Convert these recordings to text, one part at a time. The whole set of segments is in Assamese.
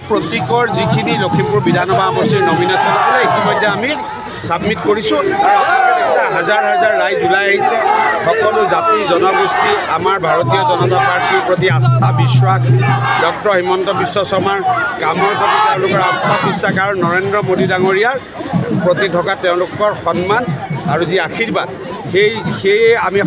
প্ৰতীকৰ যিখিনি লখিমপুৰ বিধানসভা সমষ্টিৰ নমিনেশ্যন আছিলে ইতিমধ্যে আমি ছাবমিট কৰিছোঁ আৰু আপোনালোকে দেখিছে হাজাৰ হাজাৰ ৰাইজ ওলাই আহিছে সকলো জাতি জনগোষ্ঠী আমাৰ ভাৰতীয় জনতা পাৰ্টীৰ প্ৰতি আস্থা বিশ্বাস ডক্টৰ হিমন্ত বিশ্ব শৰ্মাৰ কামৰ প্ৰতি তেওঁলোকৰ আস্থা বিশ্বাস আৰু নৰেন্দ্ৰ মোদী ডাঙৰীয়াৰ প্ৰতি থকা তেওঁলোকৰ সন্মান আৰু যি আশীৰ্বাদ সেয়ে আমি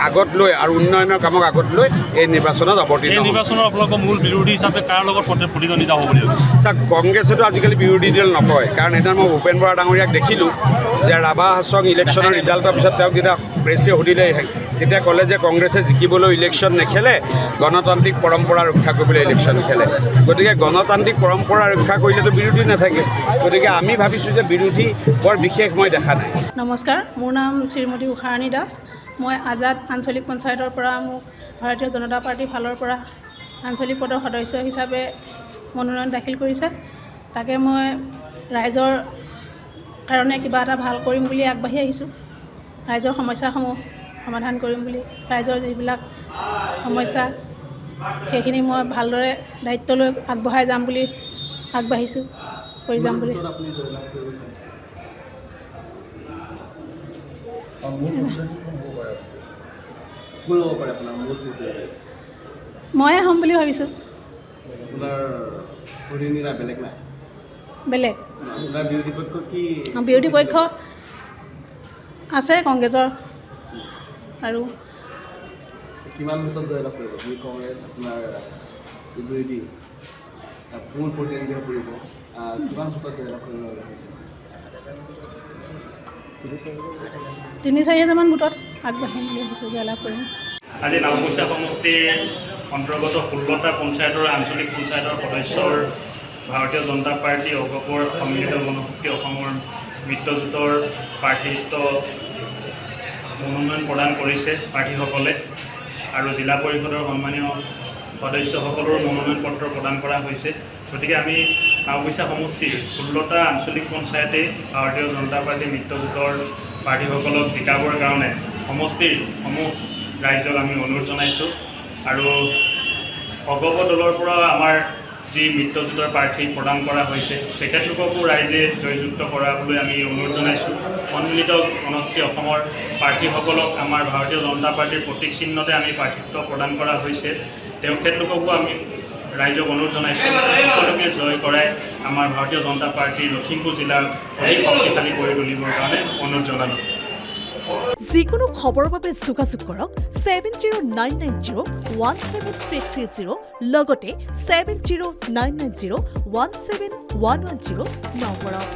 আগত লৈ আৰু উন্নয়নৰ কামক আগত লৈ এই নিৰ্বাচনত অৱতীৰ্ণ হ'ম। নিৰ্বাচনৰ আপোনালোকৰ মূল বিৰোধী হিচাপে কাৰ লগত প্ৰতিদ্বন্দ্বিতা হ'ব বুলি চাওক কংগ্ৰেছেতো আজিকালি বিৰোধী দল নকয় কাৰণ সেইদিনা মই ভূপেন বৰা ডাঙৰীয়াক দেখিলোঁ যে ৰাভা হাছং ইলেকশ্যনৰ ৰিজাল্টৰ পিছত তেওঁক যেতিয়া প্ৰেছে সুধিলে তেতিয়া ক'লে যে কংগ্ৰেছে জিকিবলৈ ইলেকশ্যন নেখেলে গণতান্ত্ৰিক পৰম্পৰা ৰক্ষা কৰিবলৈ ইলেকশ্যন খেলে গতিকে গণতান্ত্ৰিক পৰম্পৰা ৰক্ষা কৰিলেতো বিৰোধী নাথাকে গতিকে আমি ভাবিছোঁ যে বিৰোধী বৰ বিশেষ মই দেখা নাই। নমস্কাৰ, মোৰ নাম শ্ৰীমতী উষাৰাণী দাস। মই আজাদ আঞ্চলিক পঞ্চায়তৰ পৰা মোক ভাৰতীয় জনতা পাৰ্টীৰ ফালৰ পৰা আঞ্চলিক পদৰ সদস্য হিচাপে মনোনয়ন দাখিল কৰিছে। তাকে মই ৰাইজৰ কাৰণে কিবা এটা ভাল কৰিম বুলি আগবাঢ়ি আহিছোঁ। ৰাইজৰ সমস্যাসমূহ সমাধান কৰিম বুলি ৰাইজৰ যিবিলাক সমস্যা সেইখিনি মই ভালদৰে দায়িত্ব লৈ আগবঢ়াই যাম বুলি আগবাঢ়িছোঁ কৰি যাম বুলি। ময়ে হ'ম বুলি ভাবিছোঁ। বেলেগ বিৰোধী পক্ষ আছে কংগ্ৰেছৰ আৰু কিমান ভোটত জয়লাভ কৰিব আপুনি কংগ্ৰেছ আপোনাৰ বিৰোধী মূল প্ৰতিদ্বন্দ্বিতা কৰিব কিমান ভোটত জয়লাভ কৰিব হৈছে ৩-৪ হাজাৰমান ভোটত আগবাঢ়িম বুলি ভাবিছোঁ জয়লাভ কৰিম। আজি নাওবৈচা সমষ্টিৰ অন্তৰ্গত 16টা পঞ্চায়তৰ আঞ্চলিক পঞ্চায়তৰ সদস্যৰ ভাৰতীয় জনতা পাৰ্টী অগপৰ সন্মিলিত গণশক্তি অসমৰ মিত্ৰজোঁটৰ প্ৰাৰ্থিত্ব মনোনয়ন প্ৰদান কৰিছে প্ৰাৰ্থীসকলে আৰু জিলা পৰিষদৰ সন্মানীয় সদস্যসকলৰ মনোনয়ন পত্ৰ প্ৰদান কৰা হৈছে। গতিকে আমি নাওবৈচা সমষ্টিৰ 16টা আঞ্চলিক পঞ্চায়তেই ভাৰতীয় জনতা পাৰ্টী মিত্ৰজোঁটৰ প্ৰাৰ্থীসকলক জিকাবৰ কাৰণে সমষ্টিৰ সমূহ ৰাইজক আমি অনুৰোধ জনাইছোঁ আৰু অগপ দলৰ পৰা আমাৰ যি মিত্ৰজোঁটৰ প্ৰাৰ্থী প্ৰদান কৰা হৈছে তেখেতলোককো ৰাইজে জয়যুক্ত কৰাবলৈ আমি অনুৰোধ জনাইছোঁ। সন্মিলিত গণশক্তি অসমৰ প্ৰাৰ্থীসকলক আমাৰ ভাৰতীয় জনতা পাৰ্টীৰ প্ৰতীক চিহ্নতে আমি প্ৰাৰ্থিত্ব প্ৰদান কৰা হৈছে তেখেতলোককো আমি ৰাইজক অনুৰোধ জনাইছোঁ সকলোকে জয় কৰাই আমাৰ ভাৰতীয় জনতা পাৰ্টীৰ লখিমপুৰ জিলাৰ অধিক শক্তিশালী কৰি তুলিবৰ কাৰণে অনুৰোধ জনালোঁ। যিকোনো খবৰৰ বাবে যোগাযোগ কৰক 7099017330 লগতে 7099017110 নম্বৰত।